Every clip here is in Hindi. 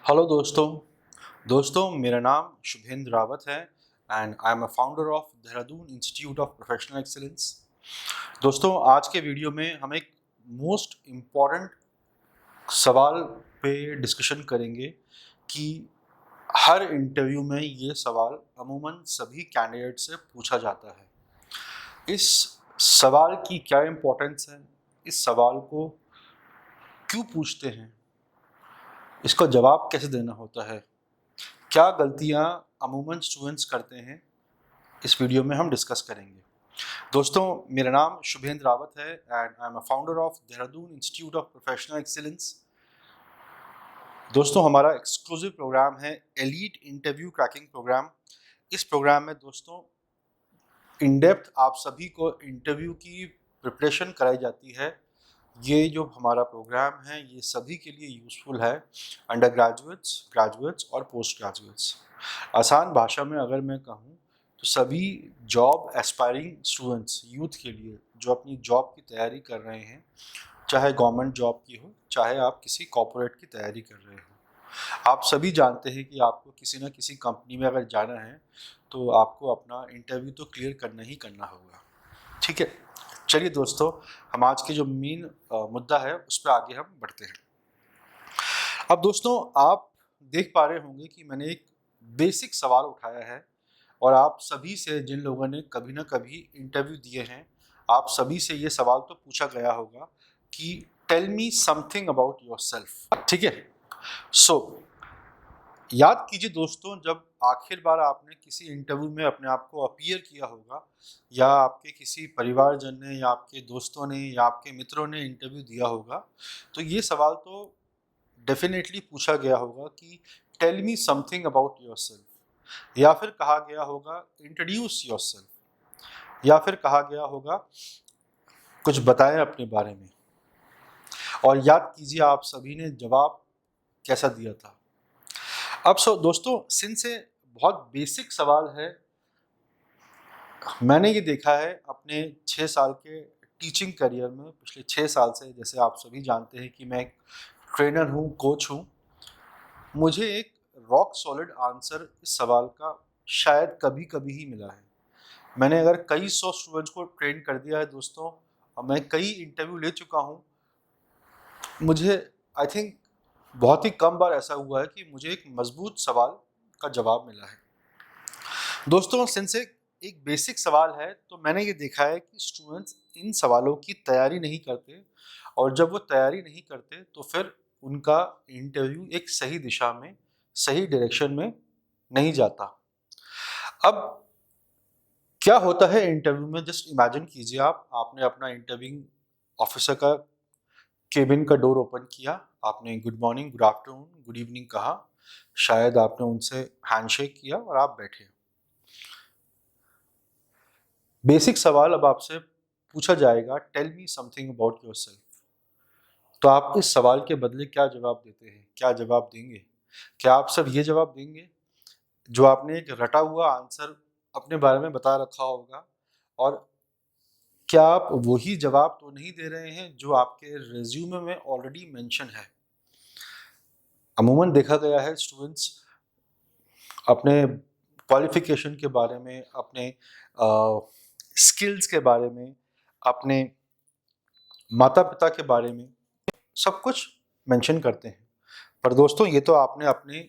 हेलो दोस्तों मेरा नाम शुभेंद्र रावत है and I am a founder of Dehradun institute of professional excellence. दोस्तों आज के वीडियो में हम एक मोस्ट इम्पॉर्टेंट सवाल पे डिस्कशन करेंगे कि हर इंटरव्यू में ये सवाल अमूमन सभी कैंडिडेट से पूछा जाता है। इस सवाल की क्या इम्पोर्टेंस है, इस सवाल को क्यों पूछते हैं, इसका जवाब कैसे देना होता है, क्या गलतियां अमूमन स्टूडेंट्स करते हैं, इस वीडियो में हम डिस्कस करेंगे। दोस्तों मेरा नाम शुभेंद्र रावत है and I am a founder of Dehradun institute of professional excellence. दोस्तों हमारा एक्सक्लूसिव प्रोग्राम है एलीट इंटरव्यू क्रैकिंग प्रोग्राम। इस प्रोग्राम में दोस्तों इन डेप्थ आप सभी को इंटरव्यू की प्रिपरेशन कराई जाती है। ये जो हमारा प्रोग्राम है ये सभी के लिए यूज़फुल है, अंडर ग्रेजुएट्स, ग्रेजुएट्स और पोस्ट ग्रेजुएट्स। आसान भाषा में अगर मैं कहूँ तो सभी जॉब एस्पायरिंग स्टूडेंट्स यूथ के लिए जो अपनी जॉब की तैयारी कर रहे हैं, चाहे गवर्नमेंट जॉब की हो चाहे आप किसी कॉर्पोरेट की तैयारी कर रहे हो। आप सभी जानते हैं कि आपको किसी न किसी कंपनी में अगर जाना है तो आपको अपना इंटरव्यू तो क्लियर करना ही करना होगा। ठीक है, चलिए दोस्तों हम आज के जो मेन मुद्दा है उस पर आगे हम बढ़ते हैं। अब दोस्तों आप देख पा रहे होंगे कि मैंने एक बेसिक सवाल उठाया है और आप सभी से, जिन लोगों ने कभी ना कभी इंटरव्यू दिए हैं, आप सभी से ये सवाल तो पूछा गया होगा कि tell me something about yourself. ठीक है, सो याद कीजिए दोस्तों, जब आखिर बार आपने किसी इंटरव्यू में अपने आप को अपीयर किया होगा या आपके किसी परिवारजन ने या आपके दोस्तों ने या आपके मित्रों ने इंटरव्यू दिया होगा, तो ये सवाल तो डेफिनेटली पूछा गया होगा कि tell me something about yourself, या फिर कहा गया होगा इंट्रोड्यूस योरसेल्फ, या फिर कहा गया होगा कुछ बताएं अपने बारे में। और याद कीजिए आप सभी ने जवाब कैसा दिया था। अब दोस्तों सिंस से बहुत बेसिक सवाल है, मैंने ये देखा है अपने 6 साल के टीचिंग करियर में, पिछले 6 साल से, जैसे आप सभी जानते हैं कि मैं एक ट्रेनर हूँ, कोच हूँ, मुझे एक रॉक सॉलिड आंसर इस सवाल का शायद कभी कभी ही मिला है। मैंने अगर कई 100 स्टूडेंट्स को ट्रेन कर दिया है दोस्तों और मैं कई इंटरव्यू ले चुका हूँ, मुझे आई थिंक बहुत ही कम बार ऐसा हुआ है कि मुझे एक मजबूत सवाल का जवाब मिला है। दोस्तों सिंस एक बेसिक सवाल है तो मैंने ये देखा है कि स्टूडेंट्स इन सवालों की तैयारी नहीं करते, और जब वो तैयारी नहीं करते तो फिर उनका इंटरव्यू एक सही दिशा में, सही डायरेक्शन में नहीं जाता। अब क्या होता है इंटरव्यू में, जस्ट इमेजिन कीजिए आपने अपना इंटरव्यूइंग ऑफिसर का केबिन का डोर ओपन किया, आपने good morning, good afternoon, good evening कहा, शायद आपने उनसे हैंडशेक किया और आप बैठे। बेसिक सवाल अब आपसे पूछा जाएगा, tell me something about yourself. तो आप इस सवाल के बदले क्या जवाब देते हैं, क्या जवाब देंगे? क्या आप सब ये जवाब देंगे जो आपने एक रटा हुआ आंसर अपने बारे में बता रखा होगा, और क्या आप वही जवाब तो नहीं दे रहे हैं जो आपके रिज्यूमे में ऑलरेडी मेंशन है? अमूमन देखा गया है स्टूडेंट्स अपने क्वालिफिकेशन के बारे में, अपने स्किल्स के बारे में, अपने माता पिता के बारे में सब कुछ मेंशन करते हैं, पर दोस्तों ये तो आपने अपने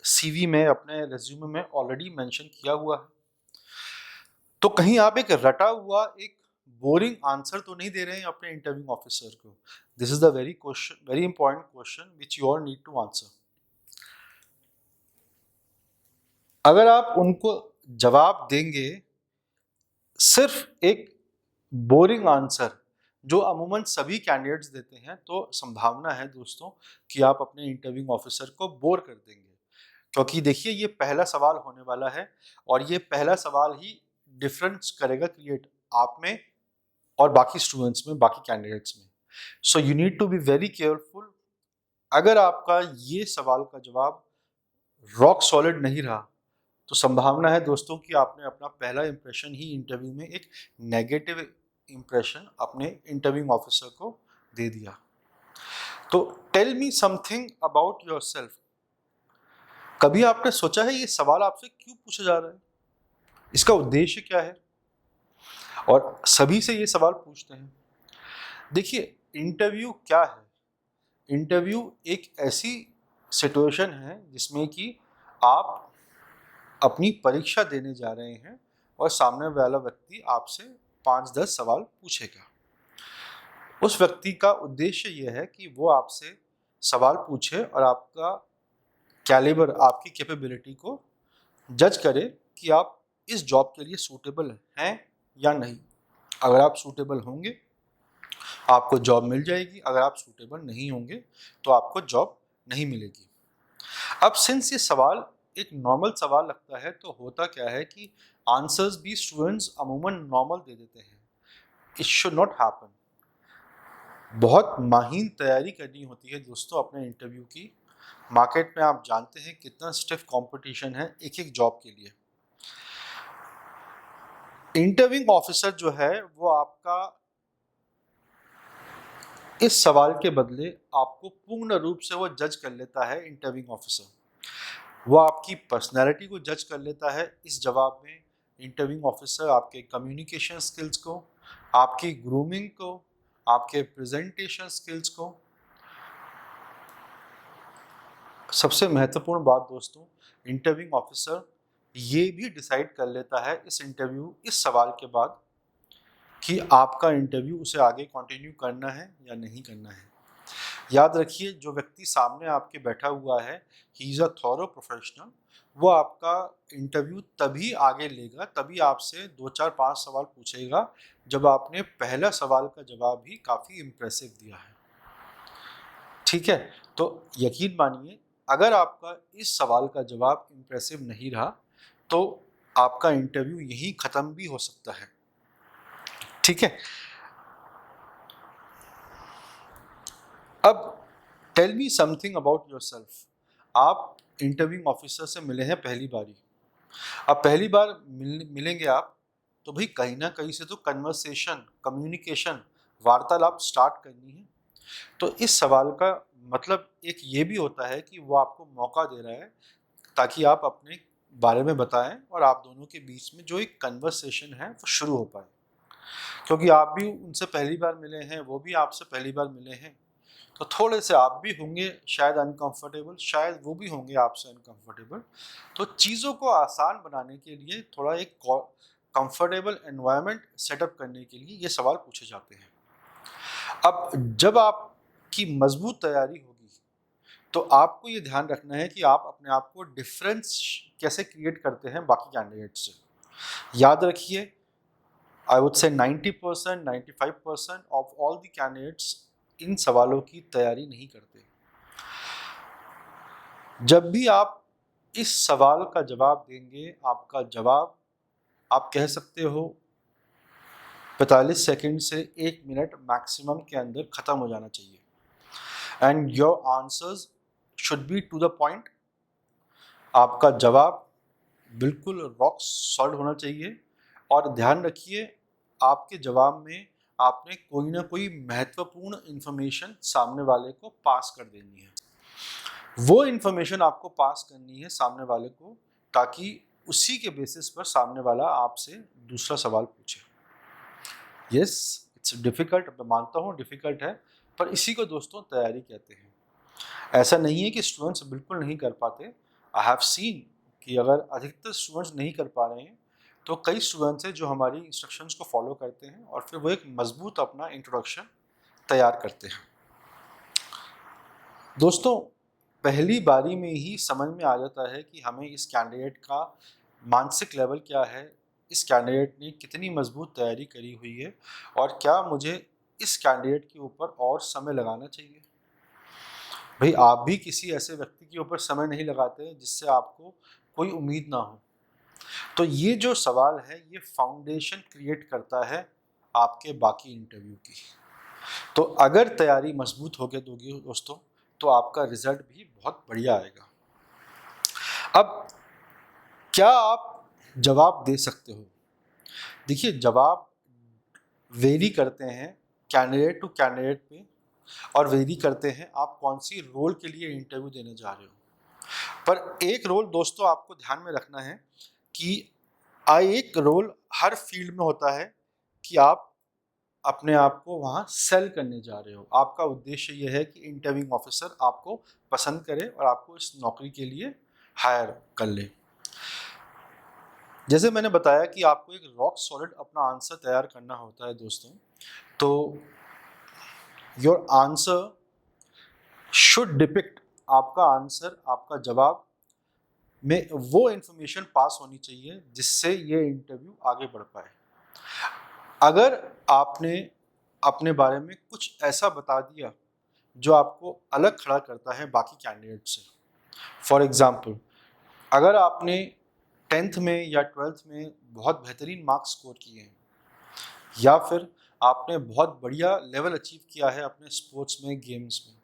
सीवी में, अपने रिज्यूमे में ऑलरेडी मेंशन किया हुआ है। तो कहीं आप एक रटा हुआ, एक बोरिंग आंसर तो नहीं दे रहे हैं अपने इंटरव्यू ऑफिसर को? This is the very important question which you all need to answer. अगर आप उनको जवाब देंगे सिर्फ एक बोरिंग आंसर जो अमूमन सभी कैंडिडेट्स देते हैं, तो संभावना है दोस्तों कि आप अपने इंटरव्यू ऑफिसर को बोर कर देंगे। क्योंकि देखिए ये पहला सवाल होने वाला है और ये पहला सवाल ही डिफरेंस करेगा क्रिएट आप में और बाकी स्टूडेंट्स में, बाकी कैंडिडेट्स में। So you need to be very careful. अगर आपका ये सवाल का जवाब रॉक सॉलिड नहीं रहा तो संभावना है दोस्तों कि आपने अपना पहला इंप्रेशन ही इंटरव्यू में एक नेगेटिव इंप्रेशन अपने इंटरव्यू ऑफिसर को दे दिया। तो tell me something about yourself, कभी आपने सोचा है ये सवाल आपसे क्यों पूछा जा रहा है, इसका उद्देश्य क्या है? और सभी से ये सवाल पूछते हैं। देखिए, इंटरव्यू क्या है? इंटरव्यू एक ऐसी सिचुएशन है जिसमें कि आप अपनी परीक्षा देने जा रहे हैं और सामने वाला व्यक्ति आपसे 5-10 सवाल पूछेगा। उस व्यक्ति का उद्देश्य यह है कि वो आपसे सवाल पूछे और आपका कैलिबर, आपकी कैपेबिलिटी को जज करे कि आप इस जॉब के लिए सूटेबल हैं या नहीं। अगर आप सूटेबल होंगे आपको जॉब मिल जाएगी, अगर आप सूटेबल नहीं होंगे तो आपको जॉब नहीं मिलेगी। अब सिंस ये सवाल एक नॉर्मल सवाल लगता है तो होता क्या है कि आंसर्स भी स्टूडेंट्स अमूमन नॉर्मल दे देते हैं। It should not happen. बहुत माहीन तैयारी करनी होती है दोस्तों अपने इंटरव्यू की। मार्केट में आप जानते हैं कितना स्टिफ कंपटीशन है एक एक जॉब के लिए। इंटरव्यूइंग ऑफिसर जो है वो आपका इस सवाल के बदले आपको पूर्ण रूप से वो जज कर लेता है। इंटरव्यूइंग ऑफिसर वो आपकी पर्सनैलिटी को जज कर लेता है इस जवाब में। इंटरव्यूइंग ऑफिसर आपके कम्युनिकेशन स्किल्स को, आपकी ग्रूमिंग को, आपके प्रेजेंटेशन स्किल्स को। सबसे महत्वपूर्ण बात दोस्तों, इंटरव्यूइंग ऑफिसर ये भी डिसाइड कर लेता है इस सवाल के बाद कि आपका इंटरव्यू उसे आगे कंटिन्यू करना है या नहीं करना है। याद रखिए, जो व्यक्ति सामने आपके बैठा हुआ है, he is a thorough professional. वो आपका इंटरव्यू तभी आगे लेगा, तभी आपसे 2-4-5 सवाल पूछेगा जब आपने पहला सवाल का जवाब ही काफ़ी इम्प्रेसिव दिया है। ठीक है, तो यकीन मानिए अगर आपका इस सवाल का जवाब इम्प्रेसिव नहीं रहा तो आपका इंटरव्यू यहीं ख़त्म भी हो सकता है। ठीक है, अब tell me something about yourself. आप इंटरव्यूइंग ऑफिसर से मिले हैं पहली बारी। अब पहली बार मिलेंगे आप तो भाई कहीं ना कहीं से तो कन्वर्सेशन, कम्युनिकेशन, वार्तालाप स्टार्ट करनी है। तो इस सवाल का मतलब एक ये भी होता है कि वो आपको मौका दे रहा है ताकि आप अपने बारे में बताएं और आप दोनों के बीच में जो एक कन्वर्सेशन है वो शुरू हो पाए। क्योंकि आप भी उनसे पहली बार मिले हैं, वो भी आपसे पहली बार मिले हैं, तो थोड़े से आप भी होंगे शायद अनकंफर्टेबल, शायद वो भी होंगे आपसे अनकंफर्टेबल। तो चीज़ों को आसान बनाने के लिए थोड़ा एक कंफर्टेबल एनवायरनमेंट सेटअप करने के लिए ये सवाल पूछे जाते हैं। अब जब आपकी मजबूत तैयारी होगी तो आपको ये ध्यान रखना है कि आप अपने आप को डिफरेंस कैसे क्रिएट करते हैं बाकी कैंडिडेट से। याद रखिए, I would say 90%, 95% of all the candidates in सवालों की तैयारी नहीं करते। जब भी आप इस सवाल का जवाब देंगे, आपका जवाब आप कह सकते हो 45 सेकंड से 1 मिनट मैक्सिमम के अंदर ख़त्म हो जाना चाहिए। And your answers should be to the point. आपका जवाब बिल्कुल रॉक सॉल्ड होना चाहिए। और ध्यान रखिए, आपके जवाब में आपने कोई ना कोई महत्वपूर्ण इन्फॉर्मेशन सामने वाले को पास कर देनी है। वो इन्फॉर्मेशन आपको पास करनी है सामने वाले को ताकि उसी के बेसिस पर सामने वाला आपसे दूसरा सवाल पूछे। यस, इट्स डिफ़िकल्ट, मैं मानता हूँ डिफ़िकल्ट है, पर इसी को दोस्तों तैयारी कहते हैं। ऐसा नहीं है कि स्टूडेंट्स बिल्कुल नहीं कर पाते। आई हैव सीन कि अगर अधिकतर स्टूडेंट्स नहीं कर पा रहे हैं तो कई स्टूडेंट्स हैं जो हमारी इंस्ट्रक्शंस को फॉलो करते हैं और फिर वो एक मजबूत अपना इंट्रोडक्शन तैयार करते हैं। दोस्तों, पहली बारी में ही समझ में आ जाता है कि हमें इस कैंडिडेट का मानसिक लेवल क्या है, इस कैंडिडेट ने कितनी मजबूत तैयारी करी हुई है और क्या मुझे इस कैंडिडेट के ऊपर और समय लगाना चाहिए। भाई, आप भी किसी ऐसे व्यक्ति के ऊपर समय नहीं लगाते जिससे आपको कोई उम्मीद ना हो। तो ये जो सवाल है ये फाउंडेशन क्रिएट करता है आपके बाकी इंटरव्यू की। तो अगर तैयारी मजबूत होके दोगे दोस्तों तो आपका रिजल्ट भी बहुत बढ़िया आएगा। अब क्या आप जवाब दे सकते हो? देखिए, जवाब वेरी करते हैं कैंडिडेट टू कैंडिडेट पे और वेरी करते हैं आप कौन सी रोल के लिए इंटरव्यू देने जा रहे हो। पर एक रोल दोस्तों आपको ध्यान में रखना है कि एक रोल हर फील्ड में होता है कि आप अपने आप को वहाँ सेल करने जा रहे हो। आपका उद्देश्य ये है कि इंटरव्यूइंग ऑफिसर आपको पसंद करे और आपको इस नौकरी के लिए हायर कर ले। जैसे मैंने बताया कि आपको एक रॉक सॉलिड अपना आंसर तैयार करना होता है दोस्तों, तो योर आंसर शुड डिपिक्ट, आपका आंसर, आपका जवाब में वो इंफॉर्मेशन पास होनी चाहिए जिससे ये इंटरव्यू आगे बढ़ पाए। अगर आपने अपने बारे में कुछ ऐसा बता दिया जो आपको अलग खड़ा करता है बाकी कैंडिडेट से, फॉर एग्जाम्पल अगर आपने 10th में या 12th में बहुत बेहतरीन मार्क्स स्कोर किए हैं, या फिर आपने बहुत बढ़िया लेवल अचीव किया है अपने स्पोर्ट्स में, गेम्स में,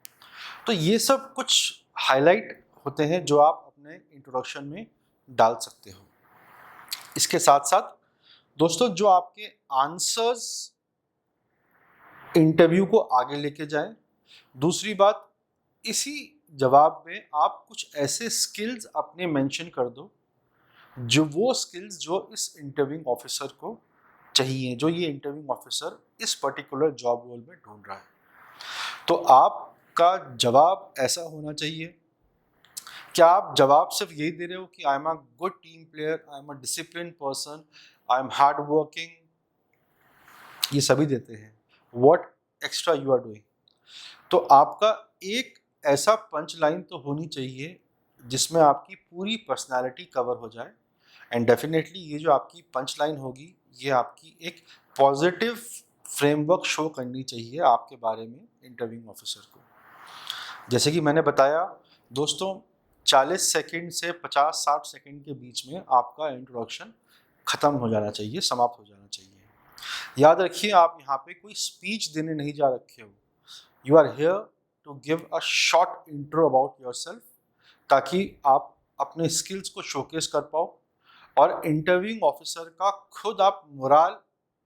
तो ये सब कुछ हाईलाइट होते हैं जो आप अपने इंट्रोडक्शन में डाल सकते हो। इसके साथ साथ दोस्तों जो आपके आंसर्स इंटरव्यू को आगे लेके जाएं। दूसरी बात, इसी जवाब में आप कुछ ऐसे स्किल्स अपने मेंशन कर दो जो वो स्किल्स जो इस इंटरव्यूइंग ऑफिसर को चाहिए, जो ये इंटरव्यूइंग ऑफिसर इस पर्टिकुलर जॉब रोल में ढूंढ रहा है। तो आपका जवाब ऐसा होना चाहिए, क्या आप जवाब सिर्फ यही दे रहे हो कि I am a good team player, I am a discipline person, I am hard working, ये सभी देते हैं, what extra you are doing. तो आपका एक ऐसा पंच लाइन तो होनी चाहिए जिसमें आपकी पूरी पर्सनालिटी कवर हो जाए, एंड डेफिनेटली ये जो आपकी पंच लाइन होगी ये आपकी एक पॉजिटिव फ्रेमवर्क शो करनी चाहिए आपके बारे में इंटरव्यूइंग ऑफिसर को। जैसे कि मैंने बताया दोस्तों, 40 सेकंड से 50-60 सेकंड के बीच में आपका इंट्रोडक्शन ख़त्म हो जाना चाहिए, समाप्त हो जाना चाहिए। याद रखिए, आप यहाँ पे कोई स्पीच देने नहीं जा रखे हो, you are here to give a short intro about yourself, ताकि आप अपने स्किल्स को शोकेस कर पाओ और इंटरव्यूइंग ऑफिसर का खुद आप मोराल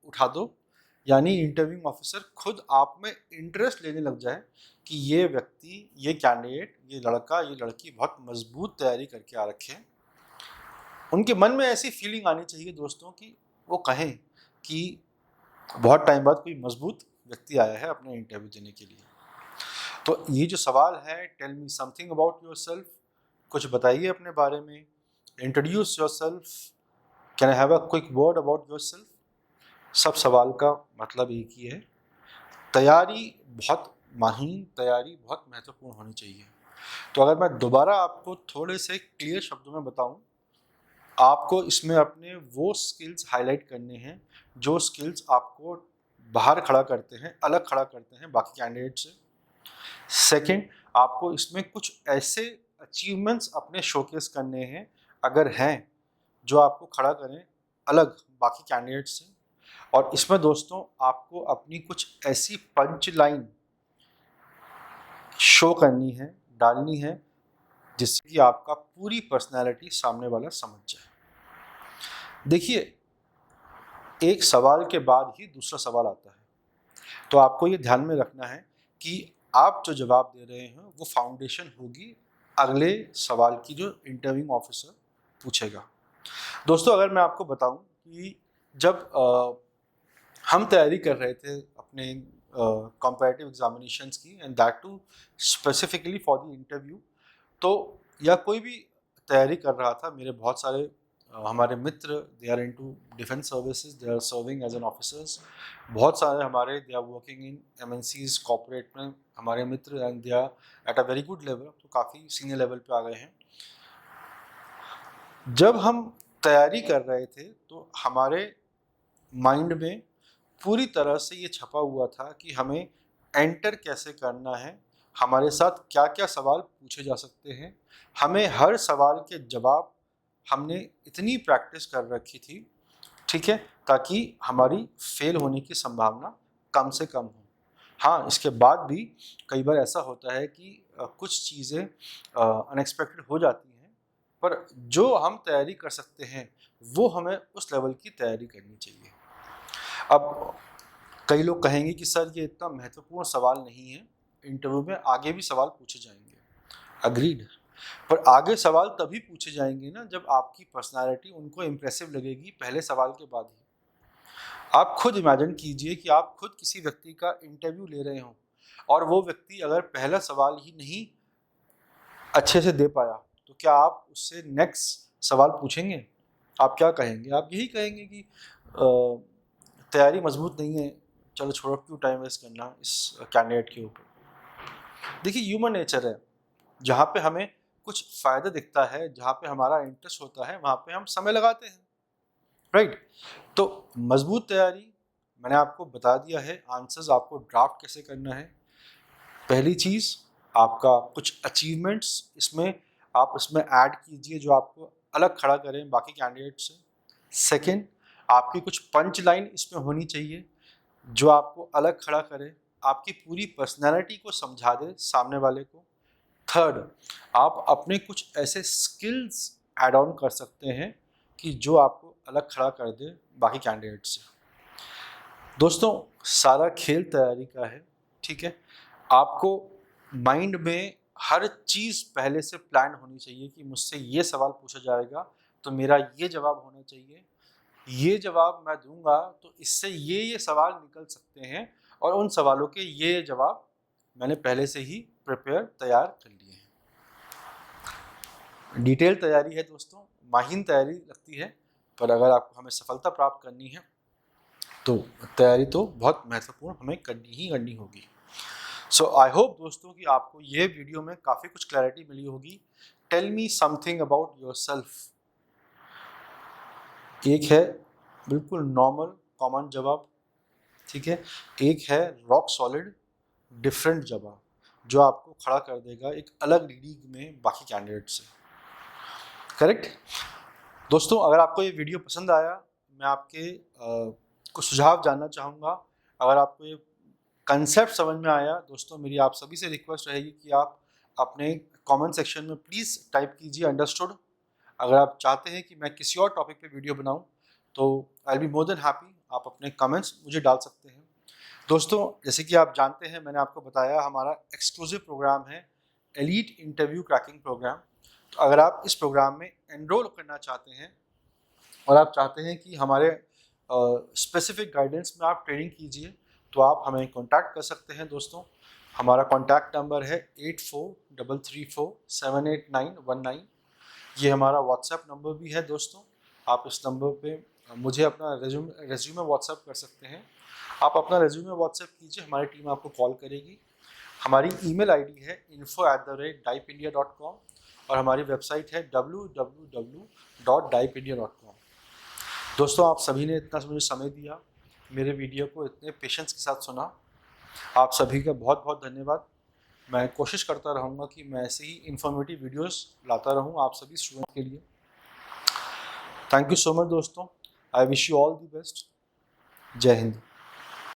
उठा दो, यानी इंटरव्यूइंग ऑफिसर खुद आप में इंटरेस्ट लेने लग जाए कि ये व्यक्ति, ये कैंडिडेट, ये लड़का, ये लड़की बहुत मजबूत तैयारी करके आ रखे हैं। उनके मन में ऐसी फीलिंग आनी चाहिए दोस्तों कि वो कहें कि बहुत टाइम बाद कोई मजबूत व्यक्ति आया है अपने इंटरव्यू देने के लिए। तो ये जो सवाल है, tell me something about yourself, कुछ बताइए अपने बारे में, introduce yourself, can I have a quick word about yourself, सब सवाल का मतलब एक ही है, तैयारी बहुत माहीन, तैयारी बहुत महत्वपूर्ण होनी चाहिए। तो अगर मैं दोबारा आपको थोड़े से क्लियर शब्दों में बताऊं, आपको इसमें अपने वो स्किल्स हाईलाइट करने हैं जो स्किल्स आपको बाहर खड़ा करते हैं, अलग खड़ा करते हैं बाकी कैंडिडेट से। सेकंड, आपको इसमें कुछ ऐसे अचीवमेंट्स अपने शोकेस करने हैं, अगर हैं, जो आपको खड़ा करें अलग बाकी कैंडिडेट से। और इसमें दोस्तों आपको अपनी कुछ ऐसी पंच लाइन शो करनी है, डालनी है, जिससे कि आपका पूरी पर्सनैलिटी सामने वाला समझ जाए। देखिए, एक सवाल के बाद ही दूसरा सवाल आता है, तो आपको ये ध्यान में रखना है कि आप जो जवाब दे रहे हैं वो फाउंडेशन होगी अगले सवाल की जो इंटरव्यूइंग ऑफिसर पूछेगा। दोस्तों अगर मैं आपको बताऊं कि जब हम तैयारी कर रहे थे अपने कॉम्परेटिव एग्जामिनेशंस की, and that too specifically for the interview, तो या कोई भी तैयारी कर रहा था, मेरे बहुत सारे हमारे मित्र, they are into defence services, they are serving as an officers, बहुत सारे हमारे they are working in MNCs corporate में हमारे मित्र, and they are at a very good level, तो काफ़ी सीनियर लेवल पे आ गए हैं। जब हम तैयारी कर रहे थे तो हमारे माइंड में पूरी तरह से ये छपा हुआ था कि हमें एंटर कैसे करना है, हमारे साथ क्या क्या सवाल पूछे जा सकते हैं, हमें हर सवाल के जवाब हमने इतनी प्रैक्टिस कर रखी थी, ठीक है, ताकि हमारी फेल होने की संभावना कम से कम हो। हाँ, इसके बाद भी कई बार ऐसा होता है कि कुछ चीज़ें अनएक्सपेक्टेड हो जाती हैं, पर जो हम तैयारी कर सकते हैं वो हमें उस लेवल की तैयारी करनी चाहिए। अब कई लोग कहेंगे कि सर ये इतना महत्वपूर्ण सवाल नहीं है, इंटरव्यू में आगे भी सवाल पूछे जाएंगे। अग्रीड, पर आगे सवाल तभी पूछे जाएंगे ना जब आपकी पर्सनालिटी उनको इम्प्रेसिव लगेगी पहले सवाल के बाद ही। आप खुद इमेजिन कीजिए कि आप खुद किसी व्यक्ति का इंटरव्यू ले रहे हो और वो व्यक्ति अगर पहला सवाल ही नहीं अच्छे से दे पाया तो क्या आप उससे नेक्स्ट सवाल पूछेंगे? आप क्या कहेंगे? आप यही कहेंगे कि तैयारी मजबूत नहीं है, चलो छोड़ो, क्यों टाइम वेस्ट करना इस कैंडिडेट के ऊपर। देखिए, ह्यूमन नेचर है, जहाँ पे हमें कुछ फ़ायदा दिखता है, जहाँ पे हमारा इंटरेस्ट होता है, वहाँ पे हम समय लगाते हैं, राइट? तो मजबूत तैयारी, मैंने आपको बता दिया है आंसर्स आपको ड्राफ्ट कैसे करना है। पहली चीज़, आपका कुछ अचीवमेंट्स आप इसमें ऐड कीजिए जो आपको अलग खड़ा करें बाकी कैंडिडेट से। सेकंड, आपकी कुछ पंच लाइन इसमें होनी चाहिए जो आपको अलग खड़ा करे, आपकी पूरी पर्सनैलिटी को समझा दे सामने वाले को। थर्ड, आप अपने कुछ ऐसे स्किल्स ऐड ऑन कर सकते हैं कि जो आपको अलग खड़ा कर दे बाकी कैंडिडेट से। दोस्तों, सारा खेल तैयारी का है, ठीक है? आपको माइंड में हर चीज़ पहले से प्लान होनी चाहिए कि मुझसे ये सवाल पूछा जाएगा तो मेरा ये जवाब होना चाहिए, ये जवाब मैं दूंगा तो इससे ये सवाल निकल सकते हैं और उन सवालों के ये जवाब मैंने पहले से ही तैयार कर लिए हैं। डिटेल तैयारी है दोस्तों, माहिर तैयारी लगती है, पर अगर आपको हमें सफलता प्राप्त करनी है तो तैयारी तो बहुत महत्वपूर्ण हमें करनी ही करनी होगी। सो आई होप दोस्तों कि आपको ये वीडियो में काफ़ी कुछ क्लैरिटी मिली होगी। Tell me something about yourself. एक है बिल्कुल नॉर्मल कॉमन जवाब, ठीक है? एक है रॉक सॉलिड डिफरेंट जवाब जो आपको खड़ा कर देगा एक अलग लीग में बाकी कैंडिडेट से, करेक्ट? दोस्तों, अगर आपको ये वीडियो पसंद आया, मैं आपके कुछ सुझाव जानना चाहूँगा। अगर आपको ये कंसेप्ट समझ में आया, दोस्तों मेरी आप सभी से रिक्वेस्ट रहेगी कि आप अपने कमेंट सेक्शन में प्लीज़ टाइप कीजिए अंडरस्टूड। अगर आप चाहते हैं कि मैं किसी और टॉपिक पे वीडियो बनाऊं तो I will be more than happy, आप अपने कमेंट्स मुझे डाल सकते हैं। दोस्तों, जैसे कि आप जानते हैं, मैंने आपको बताया हमारा एक्सक्लूसिव प्रोग्राम है एलीट इंटरव्यू क्रैकिंग प्रोग्राम। तो अगर आप इस प्रोग्राम में एनरोल करना चाहते हैं और आप चाहते हैं कि हमारे स्पेसिफिक गाइडेंस में आप ट्रेनिंग कीजिए तो आप हमें कांटेक्ट कर सकते हैं। दोस्तों, हमारा कांटेक्ट नंबर है 8433478919। ये हमारा व्हाट्सएप नंबर भी है दोस्तों। आप इस नंबर पे मुझे अपना रेज्यूमे व्हाट्सएप कर सकते हैं। आप अपना रेज्यूमे व्हाट्सएप कीजिए, हमारी टीम आपको कॉल करेगी। हमारी ईमेल आईडी है info@dipindia.com और हमारी वेबसाइट है www.dipindia.com। दोस्तों, आप सभी ने इतना मुझे समय दिया, मेरे वीडियो को इतने पेशेंस के साथ सुना, आप सभी का बहुत बहुत धन्यवाद। मैं कोशिश करता रहूँगा कि मैं ऐसे ही इन्फॉर्मेटिव वीडियोस लाता रहूँ आप सभी स्टूडेंट के लिए। थैंक यू सो मच दोस्तों। I wish you all the best. जय हिंद।